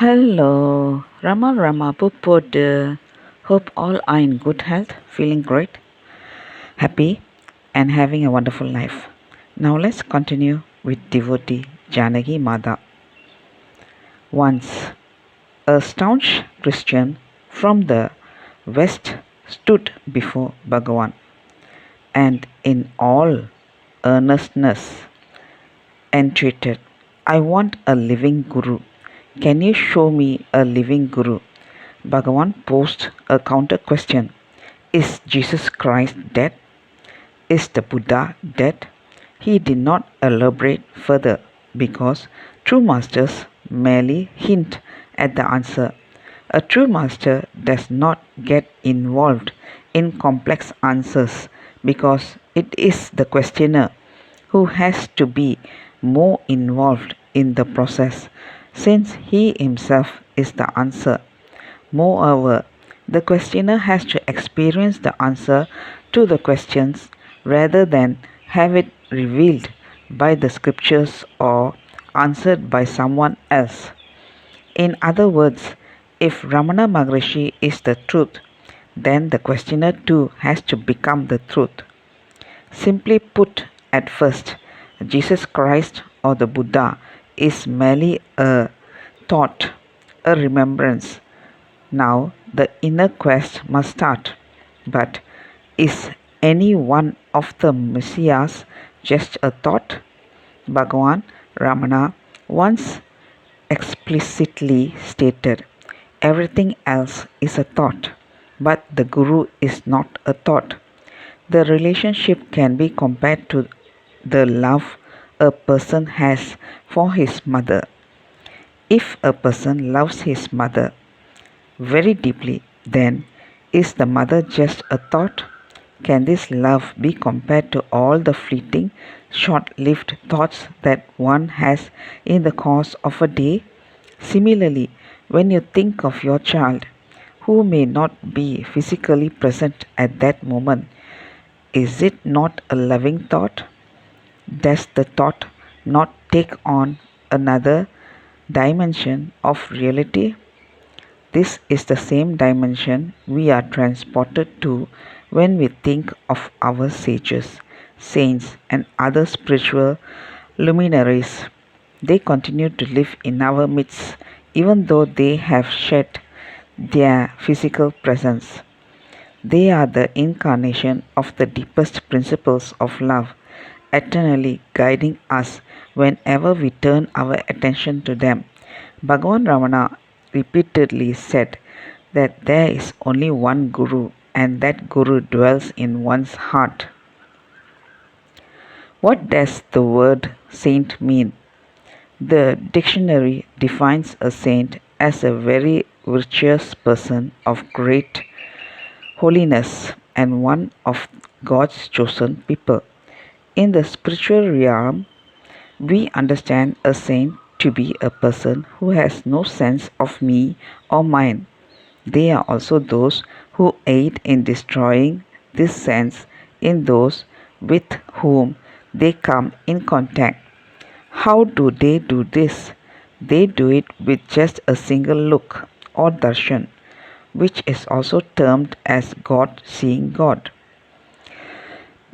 Hello, Rama Pupod. Hope all are in good health, feeling great, happy, and having a wonderful life. Now let's continue with devotee Janaki Mada. Once, a staunch Christian from the West stood before Bhagavan and in all earnestness entreated, I want a living Guru. Can you show me a living Guru? Bhagavan posed a counter question. Is Jesus Christ dead? Is the Buddha dead? He did not elaborate further because true masters merely hint at the answer. A true master does not get involved in complex answers because it is the questioner who has to be more involved in the process since he himself is the answer. Moreover, the questioner has to experience the answer to the questions rather than have it revealed by the scriptures or answered by someone else. In other words, if Ramana Maharishi is the truth, then the questioner too has to become the truth. Simply put, at first, Jesus Christ or the Buddha is merely a thought, a remembrance. Now the inner quest must start. But is any one of the messiahs just a thought? Bhagavan Ramana once explicitly stated, everything else is a thought, but the Guru is not a thought. The relationship can be compared to the love a person has for his mother. If a person loves his mother very deeply, then is the mother just a thought? Can this love be compared to all the fleeting, short lived thoughts that one has in the course of a day? Similarly, when you think of your child, who may not be physically present at that moment, is it not a loving thought? Does the thought not take on another dimension of reality? This is the same dimension we are transported to when we think of our sages, saints, and other spiritual luminaries. They continue to live in our midst even though they have shed their physical presence. They are the incarnation of the deepest principles of love, eternally guiding us whenever we turn our attention to them. Bhagavan Ramana repeatedly said that there is only one Guru and that Guru dwells in one's heart. What does the word saint mean? The dictionary defines a saint as a very virtuous person of great holiness and one of God's chosen people. In the spiritual realm, we understand a saint to be a person who has no sense of me or mine. They are also those who aid in destroying this sense in those with whom they come in contact. How do they do this? They do it with just a single look or darshan, which is also termed as God seeing God.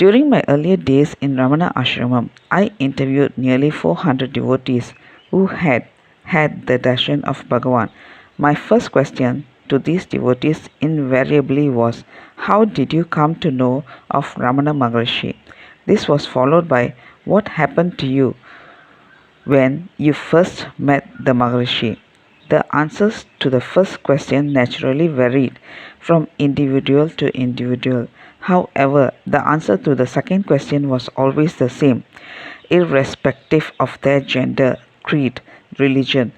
During my earlier days in Ramana Ashramam, I interviewed nearly 400 devotees who had had the darshan of Bhagavan. My first question to these devotees invariably was, how did you come to know of Ramana Maharishi? This was followed by, what happened to you when you first met the Maharishi? The answers to the first question naturally varied from individual to individual. However, the answer to the second question was always the same, irrespective of their gender, creed, religion,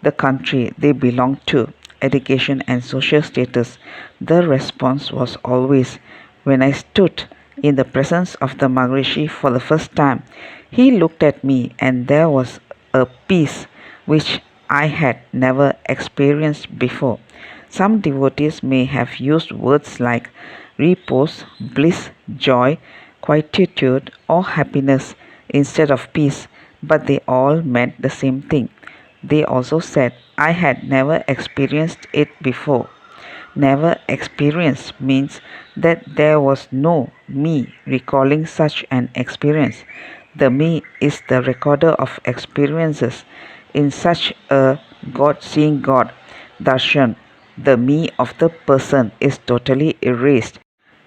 the country they belonged to, education, and social status. The response was always, when I stood in the presence of the Maharishi for the first time, he looked at me and there was a peace which I had never experienced before. Some devotees may have used words like repose, bliss, joy, quietude, or happiness instead of peace, but they all meant the same thing. They also said, I had never experienced it before. Never experienced means that there was no me recalling such an experience. The me is the recorder of experiences. In such a God seeing God darshan, the me of the person is totally erased.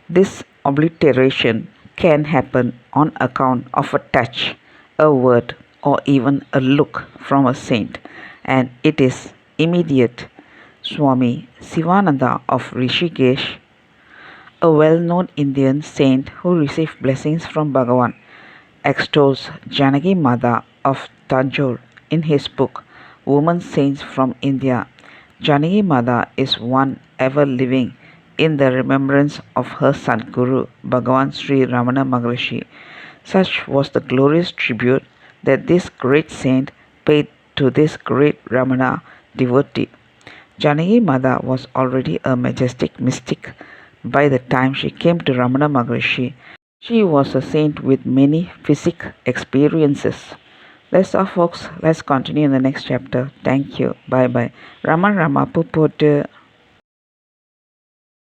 This obliteration can happen on account of a touch, a word, or even a look from a saint, and it is immediate. Swami Sivananda of Rishikesh, a well-known Indian saint who received blessings from Bhagavan, extols Janaki Mata of Tanjore in his book Women Saints from India. Janaki Mata is one ever living in the remembrance of her Sadguru Bhagavan Sri Ramana Maharshi. Such was the glorious tribute that this great saint paid to this great Ramana devotee. Janaki Mata was already a majestic mystic by the time she came to Ramana Maharshi. She was a saint with many physic experiences. That's all, folks. Let's continue in the next chapter. Thank you. Bye bye. Raman Rama Pupotu.